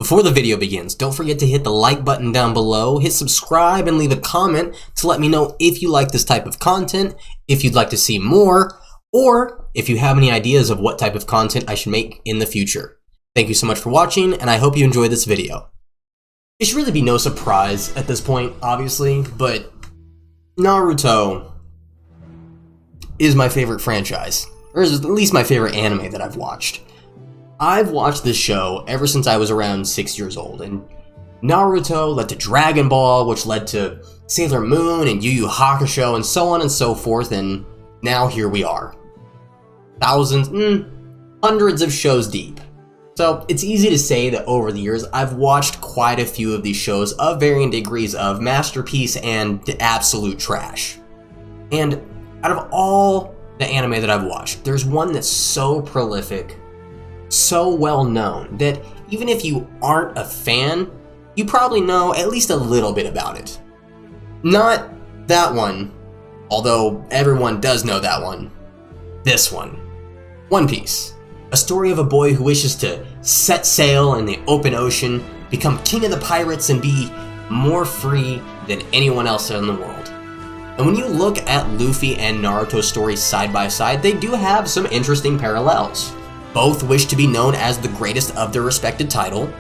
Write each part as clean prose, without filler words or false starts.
Before the video begins, don't forget to hit the like button down below, hit subscribe, and leave a comment to let me know if you like this type of content, if you'd like to see more, or if you have any ideas of what type of content I should make in the future. Thank you so much for watching, and I hope you enjoy this video. It should really be no surprise at this point, obviously, but Naruto is my favorite franchise, or is at least my favorite anime that I've watched. I've watched this show ever since I was around 6 years old, and Naruto led to Dragon Ball, which led to Sailor Moon and Yu Yu Hakusho, and so on and so forth, and now here we are. Thousands, hundreds of shows deep. So it's easy to say that over the years, I've watched quite a few of these shows of varying degrees of masterpiece and absolute trash. And out of all the anime that I've watched, there's one that's so prolific, so well known, that even if you aren't a fan, you probably know at least a little bit about it. Not that one, although everyone does know that one. This one. One Piece. A story of a boy who wishes to set sail in the open ocean, become king of the pirates, and be more free than anyone else in the world. And when you look at Luffy and Naruto's stories side by side, they do have some interesting parallels. Both wish to be known as the greatest of their respected title.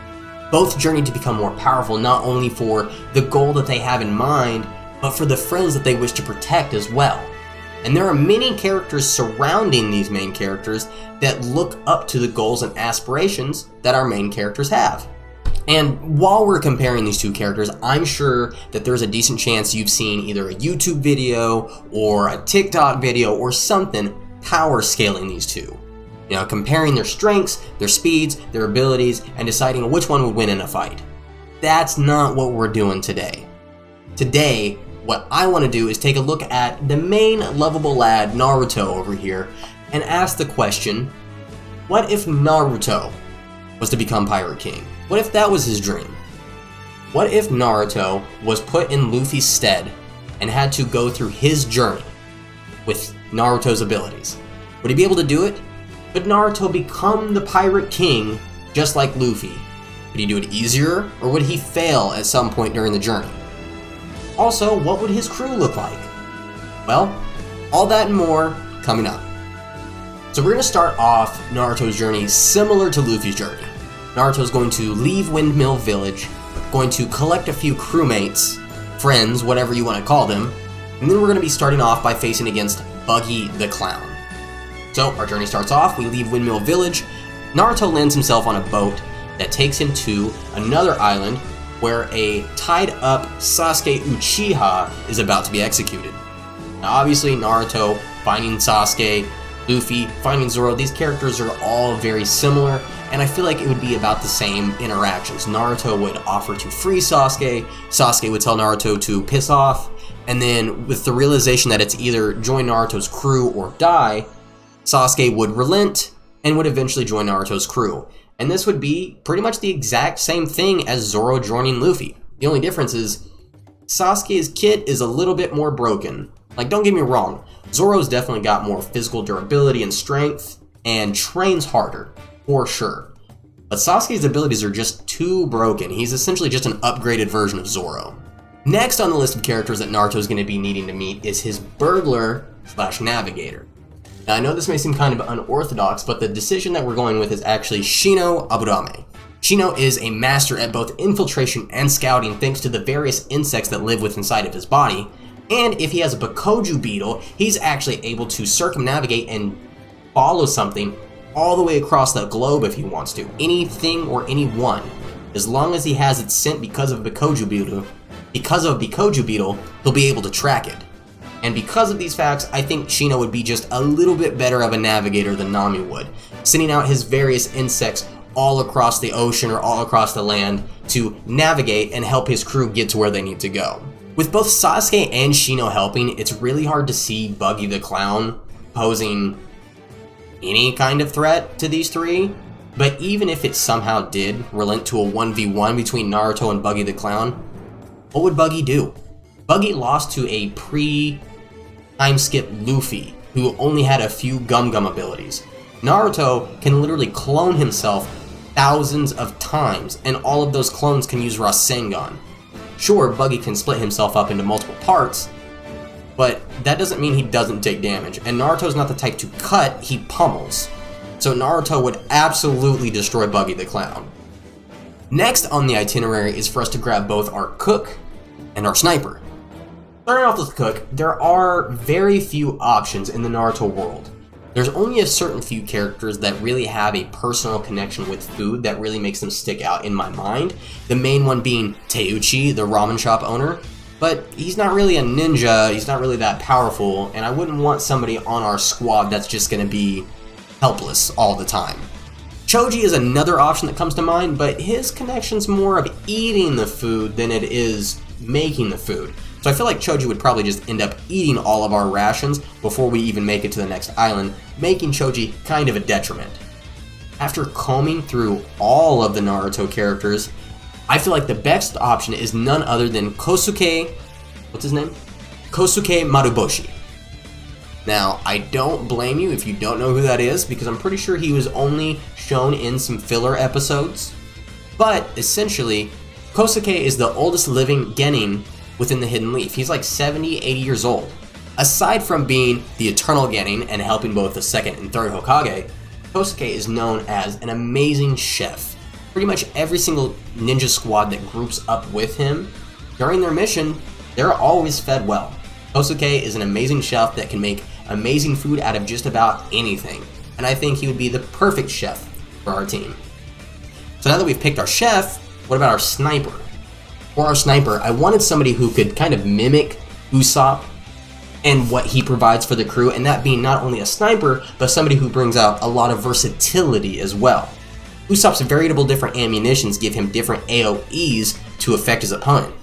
Both journey to become more powerful, not only for the goal that they have in mind, but for the friends that they wish to protect as well. And there are many characters surrounding these main characters that look up to the goals and aspirations that our main characters have. And while we're comparing these two characters, I'm sure that there's a decent chance you've seen either a YouTube video or a TikTok video or something power scaling these two. You know, comparing their strengths, their speeds, their abilities, and deciding which one would win in a fight. That's not what we're doing today. Today, what I want to do is take a look at the main lovable lad, Naruto, over here, and ask the question, what if Naruto was to become Pirate King? What if that was his dream? What if Naruto was put in Luffy's stead and had to go through his journey with Naruto's abilities? Would he be able to do it? Would Naruto become the Pirate King just like Luffy? Would he do it easier, or would he fail at some point during the journey? Also, what would his crew look like? Well, all that and more coming up. So we're going to start off Naruto's journey similar to Luffy's journey. Naruto's going to leave Windmill Village, going to collect a few crewmates, friends, whatever you want to call them, and then we're going to be starting off by facing against Buggy the Clown. So our journey starts off, we leave Windmill Village, Naruto lands himself on a boat that takes him to another island where a tied up Sasuke Uchiha is about to be executed. Now obviously Naruto finding Sasuke, Luffy finding Zoro, these characters are all very similar, and I feel like it would be about the same interactions. Naruto would offer to free Sasuke, Sasuke would tell Naruto to piss off, and then with the realization that it's either join Naruto's crew or die, Sasuke would relent and would eventually join Naruto's crew. And this would be pretty much the exact same thing as Zoro joining Luffy. The only difference is Sasuke's kit is a little bit more broken. Like, don't get me wrong, Zoro's definitely got more physical durability and strength and trains harder, for sure. But Sasuke's abilities are just too broken. He's essentially just an upgraded version of Zoro. Next on the list of characters that Naruto's going to be needing to meet is his burglar / navigator. Now I know this may seem kind of unorthodox, but the decision that we're going with is actually Shino Aburame. Shino is a master at both infiltration and scouting thanks to the various insects that live within inside of his body, and if he has a Bakoju beetle, he's actually able to circumnavigate and follow something all the way across the globe if he wants to. Anything or anyone. As long as he has its scent because of Bakoju beetle, he'll be able to track it. And because of these facts, I think Shino would be just a little bit better of a navigator than Nami would, sending out his various insects all across the ocean or all across the land to navigate and help his crew get to where they need to go. With both Sasuke and Shino helping, it's really hard to see Buggy the Clown posing any kind of threat to these three, but even if it somehow did relent to a 1v1 between Naruto and Buggy the Clown, what would Buggy do? Buggy lost to a time skip Luffy, who only had a few Gum Gum abilities. Naruto can literally clone himself thousands of times, and all of those clones can use Rasengan. Sure, Buggy can split himself up into multiple parts, but that doesn't mean he doesn't take damage, and Naruto's not the type to cut, he pummels. So Naruto would absolutely destroy Buggy the Clown. Next on the itinerary is for us to grab both our Cook and our Sniper. Starting off with Cook, there are very few options in the Naruto world. There's only a certain few characters that really have a personal connection with food that really makes them stick out in my mind. The main one being Teuchi, the ramen shop owner. But he's not really a ninja, he's not really that powerful, and I wouldn't want somebody on our squad that's just going to be helpless all the time. Choji is another option that comes to mind, but his connection's more of eating the food than it is making the food. So I feel like Choji would probably just end up eating all of our rations before we even make it to the next island, making Choji kind of a detriment. After combing through all of the Naruto characters, I feel like the best option is none other than Kosuke, what's his name? Kosuke Maruboshi. Now, I don't blame you if you don't know who that is, because I'm pretty sure he was only shown in some filler episodes. But, essentially, Kosuke is the oldest living genin within the Hidden Leaf. He's like 70, 80 years old. Aside from being the eternal genin and helping both the second and third Hokage, Kosuke is known as an amazing chef. Pretty much every single ninja squad that groups up with him, during their mission, they're always fed well. Kosuke is an amazing chef that can make amazing food out of just about anything, and I think he would be the perfect chef for our team. So now that we've picked our chef, what about our sniper? For our sniper, I wanted somebody who could kind of mimic Usopp and what he provides for the crew, and that being not only a sniper, but somebody who brings out a lot of versatility as well. Usopp's variable different ammunitions give him different AoEs to affect his opponent,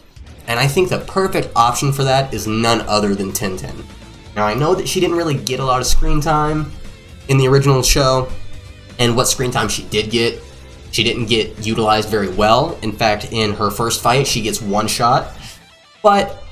and I think the perfect option for that is none other than Tintin. Now I know that she didn't really get a lot of screen time in the original show, and what screen time she did get, she didn't get utilized very well. In fact, in her first fight, she gets one shot, but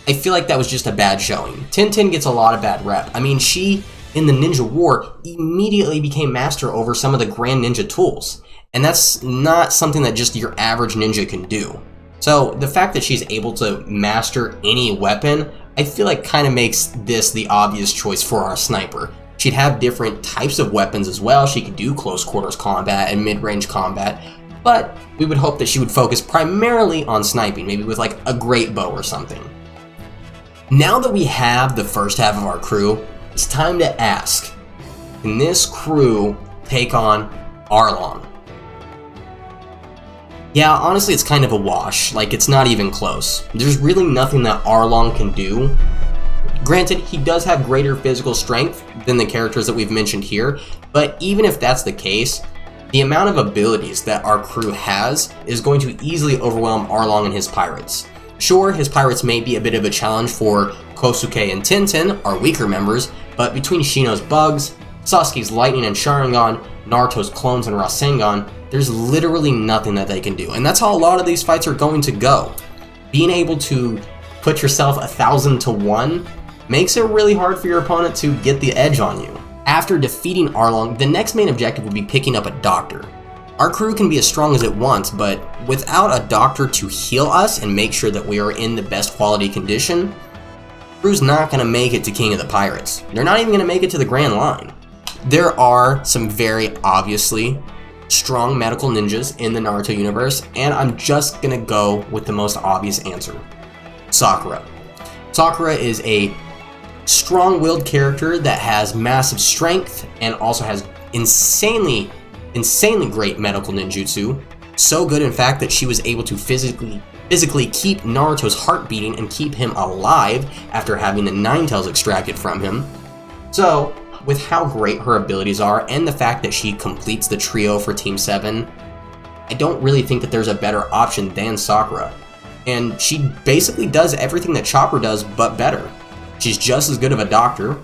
I feel like that was just a bad showing. Tintin gets a lot of bad rep. I mean, she, in the Ninja War, immediately became master over some of the Grand Ninja tools, and that's not something that just your average ninja can do. So the fact that she's able to master any weapon, I feel like kind of makes this the obvious choice for our sniper. She'd have different types of weapons as well. She could do close quarters combat and mid-range combat, but we would hope that she would focus primarily on sniping, maybe with like a great bow or something. Now that we have the first half of our crew, it's time to ask, can this crew take on Arlong? Yeah, honestly, it's kind of a wash. Like, it's not even close. There's really nothing that Arlong can do. Granted, he does have greater physical strength than the characters that we've mentioned here, but even if that's the case, the amount of abilities that our crew has is going to easily overwhelm Arlong and his pirates. Sure, his pirates may be a bit of a challenge for Kosuke and Tintin, our weaker members, but between Shino's bugs, Sasuke's lightning and Sharingan, Naruto's clones and Rasengan, there's literally nothing that they can do. And that's how a lot of these fights are going to go. Being able to put yourself 1,000 to 1 makes it really hard for your opponent to get the edge on you. After defeating Arlong, the next main objective will be picking up a doctor. Our crew can be as strong as it wants, but without a doctor to heal us and make sure that we are in the best quality condition, crew's not going to make it to King of the Pirates. They're not even going to make it to the Grand Line. There are some very obviously strong medical ninjas in the Naruto universe, and I'm just going to go with the most obvious answer. Sakura. Sakura is a strong-willed character that has massive strength and also has insanely great medical ninjutsu. So good, in fact, that she was able to physically keep Naruto's heart beating and keep him alive after having the Nine Tails extracted from him. So, with how great her abilities are and the fact that she completes the trio for Team 7, I don't really think that there's a better option than Sakura. And she basically does everything that Chopper does, but better. She's just as good of a doctor.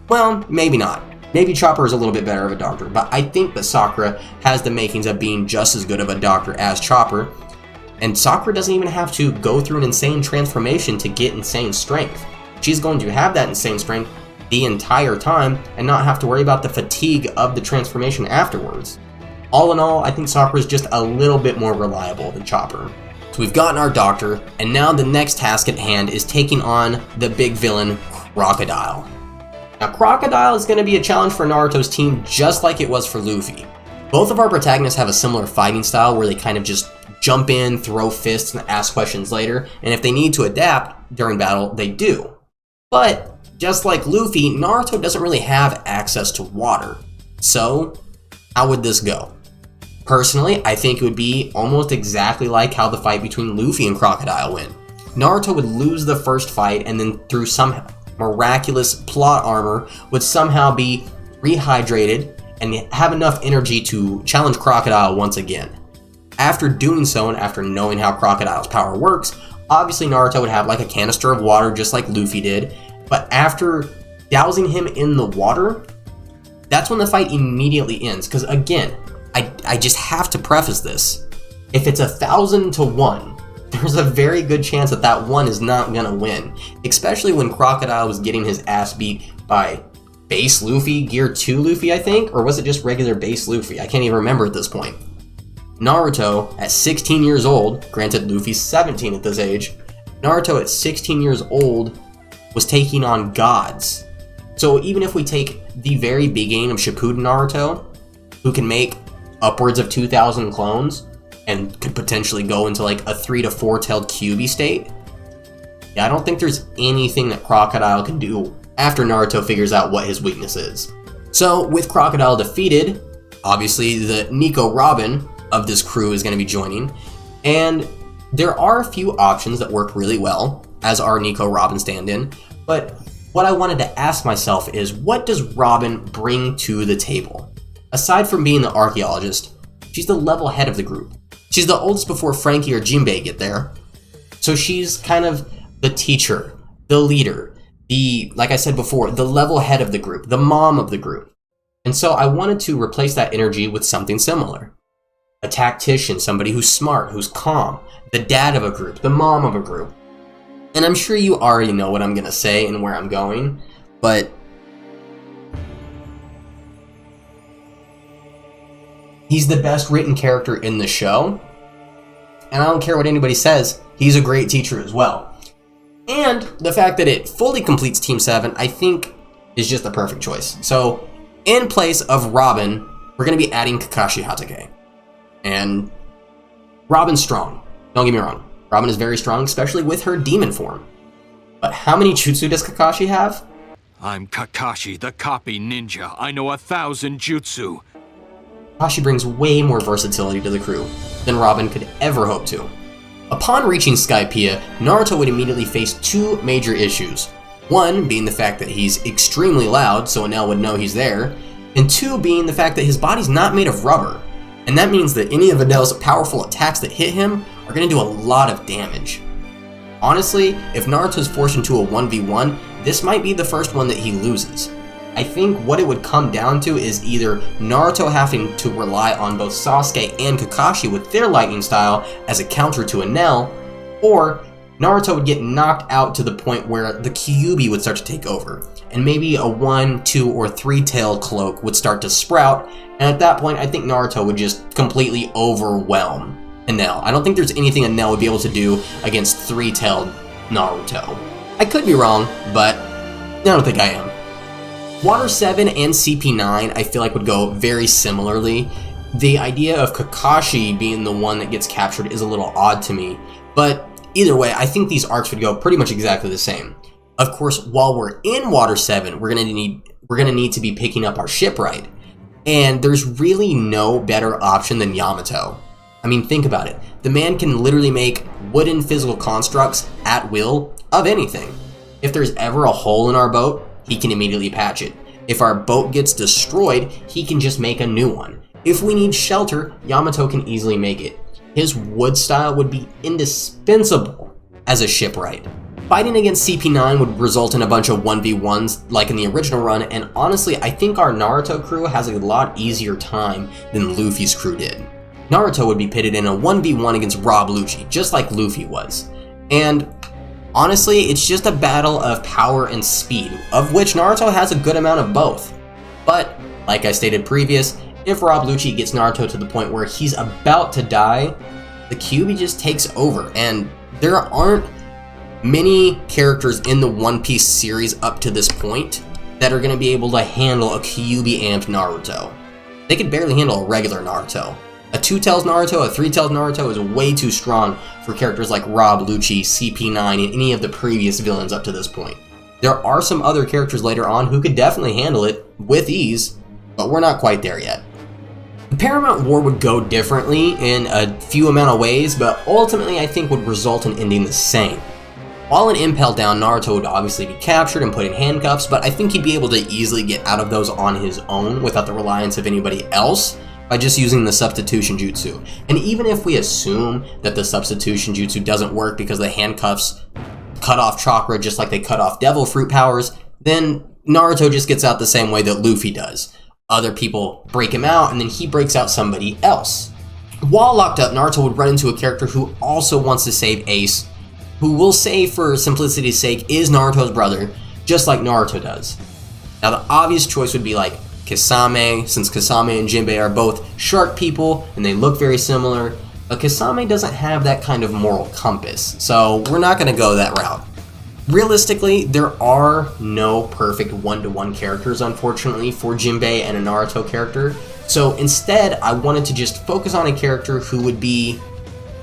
Well, maybe not. Maybe Chopper is a little bit better of a doctor, but I think that Sakura has the makings of being just as good of a doctor as Chopper. And Sakura doesn't even have to go through an insane transformation to get insane strength. She's going to have that insane strength the entire time and not have to worry about the fatigue of the transformation afterwards. All in all, I think Sakura is just a little bit more reliable than Chopper. So we've gotten our doctor, and now the next task at hand is taking on the big villain, Crocodile. Now Crocodile is going to be a challenge for Naruto's team just like it was for Luffy. Both of our protagonists have a similar fighting style where they kind of just jump in, throw fists, and ask questions later, and if they need to adapt during battle, they do. But, just like Luffy, Naruto doesn't really have access to water. So, how would this go? Personally, I think it would be almost exactly like how the fight between Luffy and Crocodile went. Naruto would lose the first fight, and then through some miraculous plot armor, would somehow be rehydrated and have enough energy to challenge Crocodile once again. After doing so, and after knowing how Crocodile's power works, obviously Naruto would have like a canister of water just like Luffy did, but after dousing him in the water, that's when the fight immediately ends, because again, I just have to preface this. If it's 1,000 to 1, there's a very good chance that that one is not gonna win, especially when Crocodile was getting his ass beat by base Luffy, Gear 2 Luffy I think, or was it just regular base Luffy? I can't even remember at this point. Naruto, at 16 years old, granted Luffy's 17 at this age, Naruto at 16 years old was taking on gods. So even if we take the very beginning of Shippuden Naruto, who can make upwards of 2,000 clones, and could potentially go into like a 3 to 4-tailed Kyuubi state, yeah, I don't think there's anything that Crocodile can do after Naruto figures out what his weakness is. So with Crocodile defeated, obviously the Nico Robin of this crew is going to be joining, and there are a few options that work really well as our Nico Robin stand-in, but what I wanted to ask myself is, what does Robin bring to the table? Aside from being the archaeologist, she's the level head of the group. She's the oldest before Frankie or Jinbei get there, so she's kind of the teacher, the leader, like I said before, the level head of the group, the mom of the group. And so I wanted to replace that energy with something similar. A tactician, somebody who's smart, who's calm, the dad of a group, the mom of a group. And I'm sure you already know what I'm gonna say and where I'm going, but he's the best written character in the show, and I don't care what anybody says, he's a great teacher as well. And the fact that it fully completes Team 7, I think, is just the perfect choice. So, in place of Robin, we're going to be adding Kakashi Hatake. And Robin's strong, don't get me wrong. Robin is very strong, especially with her demon form. But how many jutsu does Kakashi have? I'm Kakashi, the copy ninja. I know 1,000 jutsu. Kakashi brings way more versatility to the crew than Robin could ever hope to. Upon reaching Skypiea, Naruto would immediately face two major issues. One being the fact that he's extremely loud, so Enel would know he's there, and two being the fact that his body's not made of rubber, and that means that any of Enel's powerful attacks that hit him are going to do a lot of damage. Honestly, if Naruto's forced into a 1v1, this might be the first one that he loses. I think what it would come down to is either Naruto having to rely on both Sasuke and Kakashi with their lightning style as a counter to Enel, or Naruto would get knocked out to the point where the Kyuubi would start to take over, and maybe a 1, 2, or 3-tailed cloak would start to sprout, and at that point I think Naruto would just completely overwhelm Enel. I don't think there's anything Enel would be able to do against 3-tailed Naruto. I could be wrong, but I don't think I am. Water 7 and CP9 I feel like would go very similarly. The idea of Kakashi being the one that gets captured is a little odd to me, but either way, I think these arcs would go pretty much exactly the same. Of course, while we're in Water 7, we're gonna need to be picking up our shipwright, and there's really no better option than Yamato. I mean, think about it. The man can literally make wooden physical constructs at will of anything. If there's ever a hole in our boat, he can immediately patch it. If our boat gets destroyed, he can just make a new one. If we need shelter, Yamato can easily make it. His wood style would be indispensable as a shipwright. Fighting against CP9 would result in a bunch of 1v1s like in the original run, and honestly, I think our Naruto crew has a lot easier time than Luffy's crew did. Naruto would be pitted in a 1v1 against Rob Lucci, just like Luffy was. And honestly, it's just a battle of power and speed, of which Naruto has a good amount of both. But, like I stated previous, if Rob Lucci gets Naruto to the point where he's about to die, the Kyuubi just takes over, and there aren't many characters in the One Piece series up to this point that are going to be able to handle a Kyuubi amped Naruto. They could barely handle a regular Naruto. A 2-tails Naruto, a 3-tails Naruto is way too strong for characters like Rob Lucci, CP9, and any of the previous villains up to this point. There are some other characters later on who could definitely handle it with ease, but we're not quite there yet. The Paramount War would go differently in a few amount of ways, but ultimately I think would result in ending the same. While in Impel Down, Naruto would obviously be captured and put in handcuffs, but I think he'd be able to easily get out of those on his own without the reliance of anybody else by just using the substitution jutsu. And even if we assume that the substitution jutsu doesn't work because the handcuffs cut off chakra just like they cut off devil fruit powers, then Naruto just gets out the same way that Luffy does. Other people break him out, and then he breaks out somebody else. While locked up, Naruto would run into a character who also wants to save Ace, who we'll say for simplicity's sake is Naruto's brother, just like Naruto does. Now the obvious choice would be like Kisame, since Kisame and Jinbei are both shark people and they look very similar, but Kisame doesn't have that kind of moral compass, so we're not going to go that route. Realistically, there are no perfect one-to-one characters, unfortunately, for Jinbei and a Naruto character, so instead I wanted to just focus on a character who would be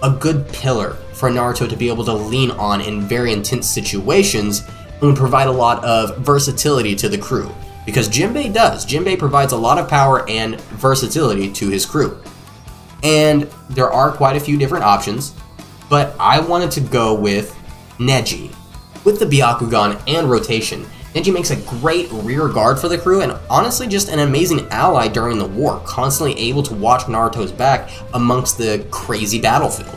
a good pillar for Naruto to be able to lean on in very intense situations and would provide a lot of versatility to the crew. Because Jinbei does. Jinbei provides a lot of power and versatility to his crew. And there are quite a few different options, but I wanted to go with Neji. With the Byakugan and rotation, Neji makes a great rear guard for the crew and honestly just an amazing ally during the war, constantly able to watch Naruto's back amongst the crazy battlefield.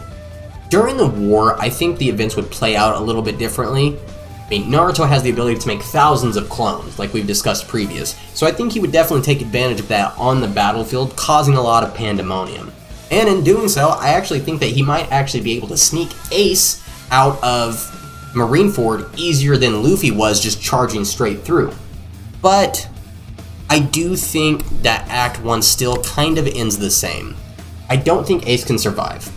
During the war, I think the events would play out a little bit differently. I mean, Naruto has the ability to make thousands of clones, like we've discussed previous, so I think he would definitely take advantage of that on the battlefield, causing a lot of pandemonium. And in doing so, I actually think that he might actually be able to sneak Ace out of Marineford easier than Luffy was just charging straight through. But I do think that Act 1 still kind of ends the same. I don't think Ace can survive.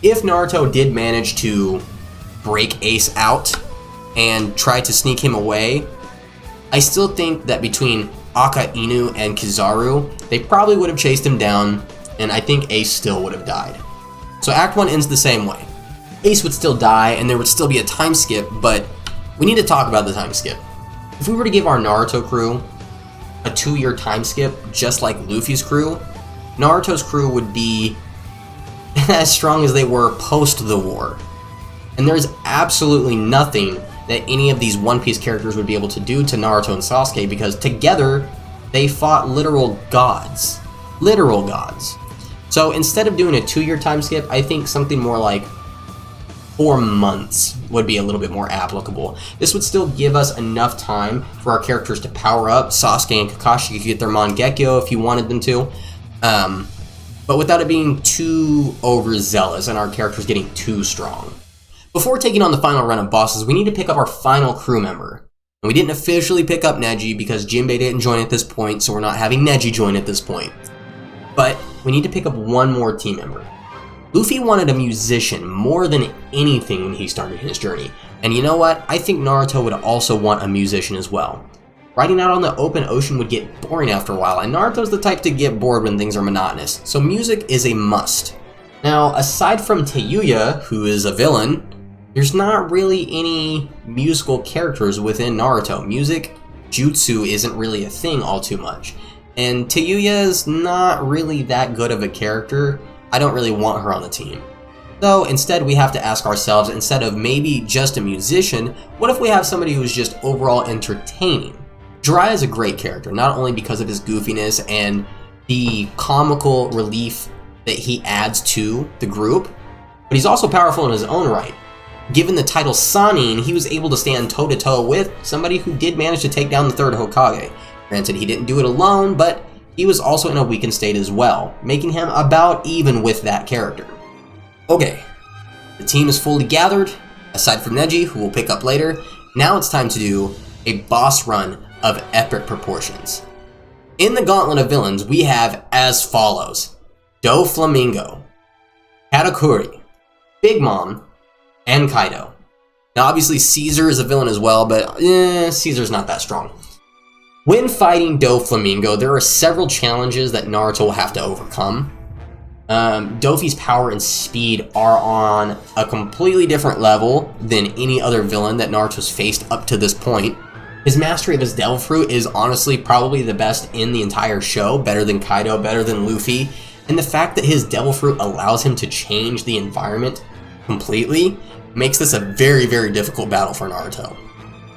If Naruto did manage to break Ace out and try to sneak him away, I still think that between Aka Inu and Kizaru, they probably would have chased him down, and I think Ace still would have died. So Act 1 ends the same way. Ace would still die, and there would still be a time skip, but we need to talk about the time skip. If we were to give our Naruto crew a 2-year time skip, just like Luffy's crew, Naruto's crew would be as strong as they were post the war. And there's absolutely nothing that any of these One Piece characters would be able to do to Naruto and Sasuke, because together they fought literal gods. Literal gods. So instead of doing a 2-year time skip, I think something more like 4 months would be a little bit more applicable. This would still give us enough time for our characters to power up. Sasuke and Kakashi could get their Mangekyo if you wanted them to. But without it being too overzealous and our characters getting too strong. Before taking on the final run of bosses, we need to pick up our final crew member. And we didn't officially pick up Neji because Jinbei didn't join at this point, so we're not having Neji join at this point. But we need to pick up one more team member. Luffy wanted a musician more than anything when he started his journey. And you know what? I think Naruto would also want a musician as well. Riding out on the open ocean would get boring after a while, and Naruto's the type to get bored when things are monotonous, so music is a must. Now, aside from Teyuya, who is a villain, there's not really any musical characters within Naruto. Music, jutsu isn't really a thing all too much. And Teyuya is not really that good of a character. I don't really want her on the team. So instead we have to ask ourselves, instead of maybe just a musician, what if we have somebody who's just overall entertaining? Jiraiya is a great character, not only because of his goofiness and the comical relief that he adds to the group, but he's also powerful in his own right. Given the title Sannin, he was able to stand toe-to-toe with somebody who did manage to take down the third Hokage. Granted, he didn't do it alone, but he was also in a weakened state as well, making him about even with that character. Okay, the team is fully gathered, aside from Neji, who we'll pick up later. Now it's time to do a boss run of epic proportions. In the gauntlet of villains, we have as follows: Doflamingo, Katakuri, Big Mom, and Kaido. Now obviously Caesar is a villain as well, but Caesar's not that strong. When fighting Doflamingo, there are several challenges that Naruto will have to overcome. Dofi's power and speed are on a completely different level than any other villain that Naruto's faced up to this point. His mastery of his Devil Fruit is honestly probably the best in the entire show, better than Kaido, better than Luffy. And the fact that his Devil Fruit allows him to change the environment completely makes this a very, very difficult battle for Naruto.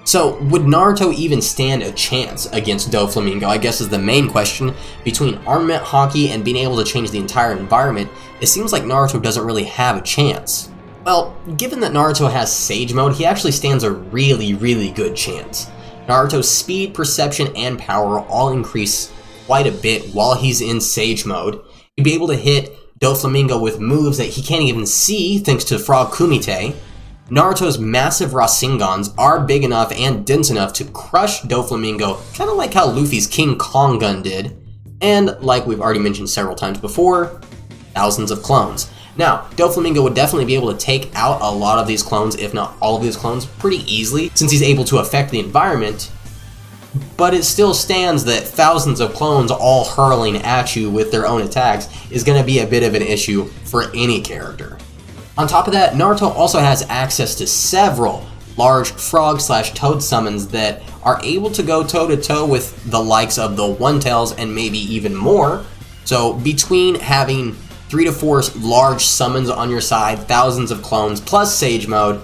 So, would Naruto even stand a chance against Doflamingo, I guess is the main question. Between armament hockey and being able to change the entire environment, it seems like Naruto doesn't really have a chance. Well, given that Naruto has Sage Mode, he actually stands a really, really good chance. Naruto's speed, perception, and power all increase quite a bit while he's in Sage Mode. He'd be able to hit Doflamingo with moves that he can't even see thanks to Frog Kumite. Naruto's massive Rasengans are big enough and dense enough to crush Doflamingo, kind of like how Luffy's King Kong gun did. And, like we've already mentioned several times before, thousands of clones. Now, Doflamingo would definitely be able to take out a lot of these clones, if not all of these clones, pretty easily, since he's able to affect the environment. But it still stands that thousands of clones all hurling at you with their own attacks is going to be a bit of an issue for any character. On top of that, Naruto also has access to several large frog/toad summons that are able to go toe-to-toe with the likes of the One Tails and maybe even more. So between having 3 to 4 large summons on your side, thousands of clones, plus Sage Mode,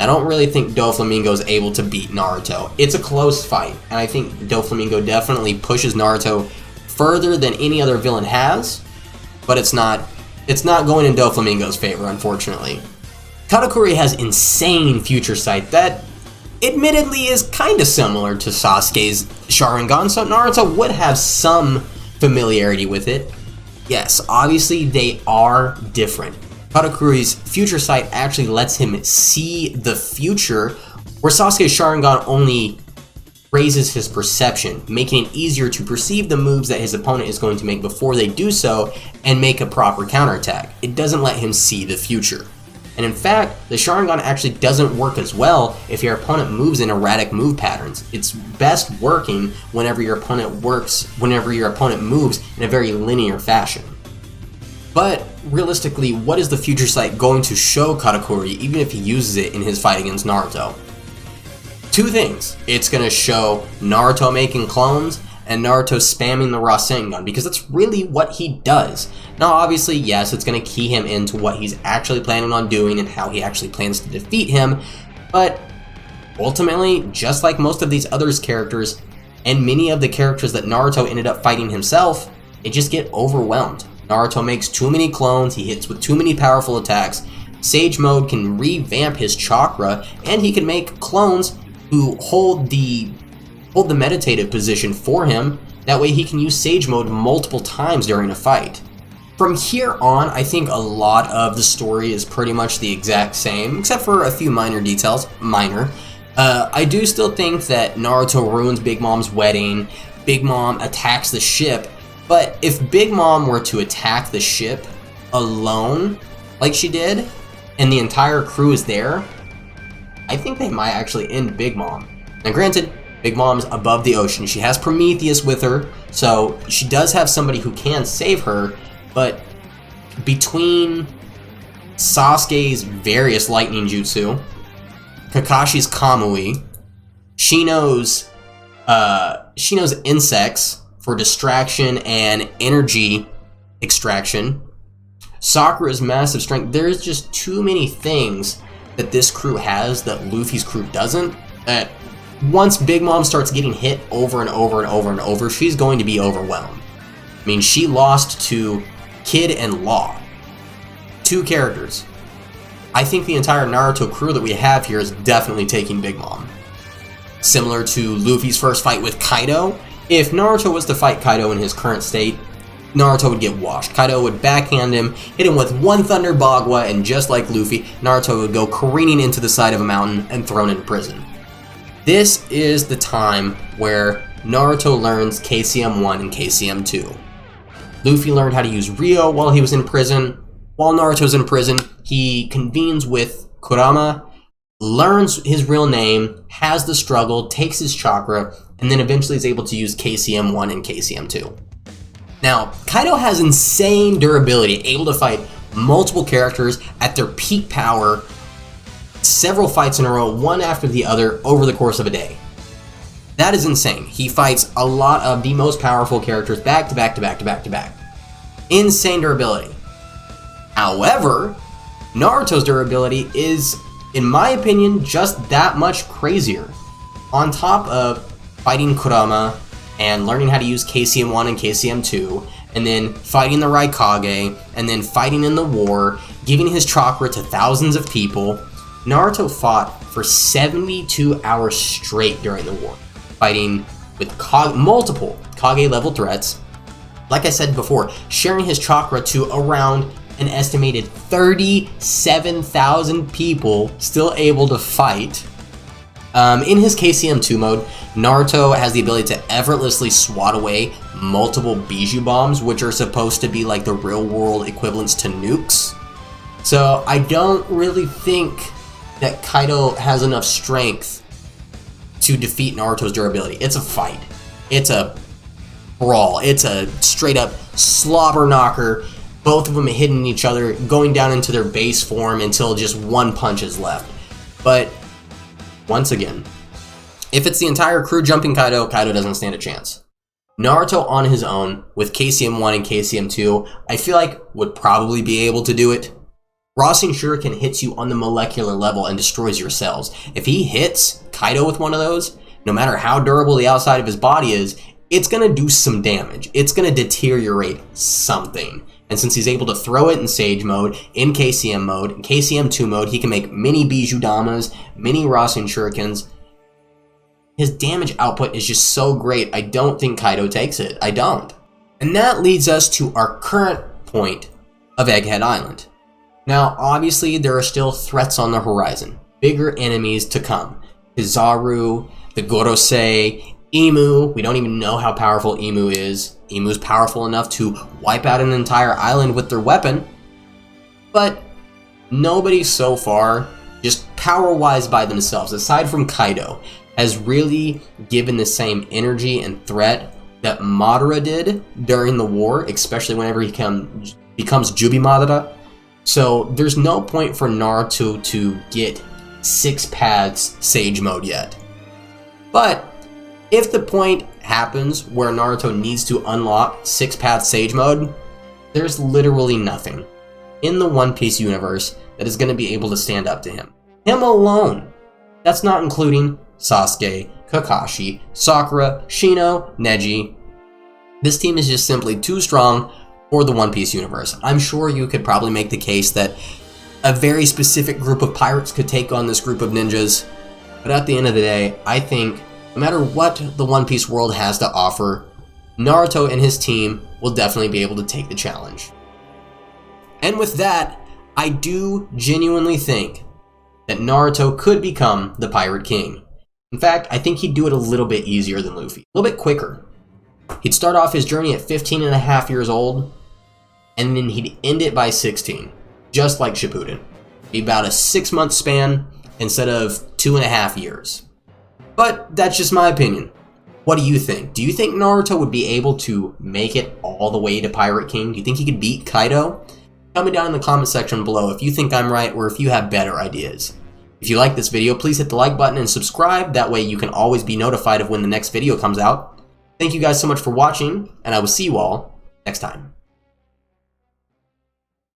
I don't really think Doflamingo is able to beat Naruto. It's a close fight, and I think Doflamingo definitely pushes Naruto further than any other villain has, but it's not going in Doflamingo's favor, unfortunately. Katakuri has insane future sight that admittedly is kinda similar to Sasuke's Sharingan, so Naruto would have some familiarity with it. Yes, obviously they are different. Katakuri's future sight actually lets him see the future, where Sasuke's Sharingan only raises his perception, making it easier to perceive the moves that his opponent is going to make before they do so and make a proper counterattack. It doesn't let him see the future. And in fact, the Sharingan actually doesn't work as well if your opponent moves in erratic move patterns. It's best working whenever your opponent moves in a very linear fashion. But realistically, what is the future sight going to show Katakuri even if he uses it in his fight against Naruto? Two things. It's going to show Naruto making clones and Naruto spamming the Rasengan, because that's really what he does. Now obviously, yes, it's going to key him into what he's actually planning on doing and how he actually plans to defeat him, but ultimately, just like most of these other characters, and many of the characters that Naruto ended up fighting himself, they just get overwhelmed. Naruto makes too many clones, he hits with too many powerful attacks. Sage Mode can revamp his chakra, and he can make clones who hold the meditative position for him. That way he can use Sage Mode multiple times during a fight. From here on, I think a lot of the story is pretty much the exact same, except for a few minor details. I do still think that Naruto ruins Big Mom's wedding, Big Mom attacks the ship, but if Big Mom were to attack the ship alone, like she did, and the entire crew is there, I think they might actually end Big Mom. Now granted, Big Mom's above the ocean. She has Prometheus with her, so she does have somebody who can save her, but between Sasuke's various lightning jutsu, Kakashi's Kamui, Shino's insects for distraction and energy extraction, Sakura's massive strength, there's just too many things that this crew has that Luffy's crew doesn't, that once Big Mom starts getting hit over and over and over and over, she's going to be overwhelmed. I mean, she lost to Kid and Law. 2 characters. I think the entire Naruto crew that we have here is definitely taking Big Mom. Similar to Luffy's first fight with Kaido, if Naruto was to fight Kaido in his current state, Naruto would get washed. Kaido would backhand him, hit him with one Thunder Bagua, and just like Luffy, Naruto would go careening into the side of a mountain and thrown into prison. This is the time where Naruto learns KCM1 and KCM2. Luffy learned how to use Ryo while he was in prison. While Naruto's in prison, he convenes with Kurama, learns his real name, has the struggle, takes his chakra, and then eventually is able to use KCM1 and KCM2. Now, Kaido has insane durability, able to fight multiple characters at their peak power, several fights in a row, one after the other, over the course of a day. That is insane. He fights a lot of the most powerful characters back to back to back to back to back. Insane durability. However, Naruto's durability is, in my opinion, just that much crazier. On top of fighting Kurama and learning how to use KCM1 and KCM2, and then fighting the Raikage, and then fighting in the war, giving his chakra to thousands of people, Naruto fought for 72 hours straight during the war, fighting with multiple Kage-level threats. Like I said before, sharing his chakra to around an estimated 37,000 people still able to fight. In his KCM2 mode, Naruto has the ability to effortlessly swat away multiple Bijou bombs, which are supposed to be like the real-world equivalents to nukes. So I don't really think that Kaido has enough strength to defeat Naruto's durability. It's a fight. It's a brawl. It's a straight-up slobber knocker. Both of them hitting each other, going down into their base form until just one punch is left. But once again, if it's the entire crew jumping Kaido, Kaido doesn't stand a chance. Naruto on his own, with KCM1 and KCM2, I feel like would probably be able to do it. Rasen Shuriken hits you on the molecular level and destroys your cells. If he hits Kaido with one of those, no matter how durable the outside of his body is, it's going to do some damage. It's going to deteriorate something. And since he's able to throw it in Sage mode, in KCM mode, in KCM2 mode, he can make mini Bijou Damas, mini Rasen Shurikens. His damage output is just so great, I don't think Kaido takes it. I don't. And that leads us to our current point of Egghead Island. Now, obviously, there are still threats on the horizon. Bigger enemies to come. Kizaru, the Gorosei, Emu. We don't even know how powerful Emu is. Emu's powerful enough to wipe out an entire island with their weapon. But nobody so far, just power-wise by themselves, aside from Kaido, has really given the same energy and threat that Madara did during the war, especially whenever he becomes Jubi Madara. So there's no point for Naruto to get 6 paths Sage mode yet. But if the point happens where Naruto needs to unlock 6 paths Sage mode, there's literally nothing in the One Piece universe that is going to be able to stand up to him. Him alone. That's not including Sasuke, Kakashi, Sakura, Shino, Neji. This team is just simply too strong for the One Piece universe. I'm sure you could probably make the case that a very specific group of pirates could take on this group of ninjas, but at the end of the day, I think no matter what the One Piece world has to offer, Naruto and his team will definitely be able to take the challenge. And with that, I do genuinely think that Naruto could become the Pirate King. In fact, I think he'd do it a little bit easier than Luffy, a little bit quicker. He'd start off his journey at 15 and a half years old, and then he'd end it by 16, just like Shippuden. Be about a 6-month span instead of 2.5 years. But that's just my opinion. What do you think? Do you think Naruto would be able to make it all the way to Pirate King? Do you think he could beat Kaido? Tell me down in the comment section below if you think I'm right or if you have better ideas. If you like this video, please hit the like button and subscribe. That way you can always be notified of when the next video comes out. Thank you guys so much for watching, and I will see you all next time.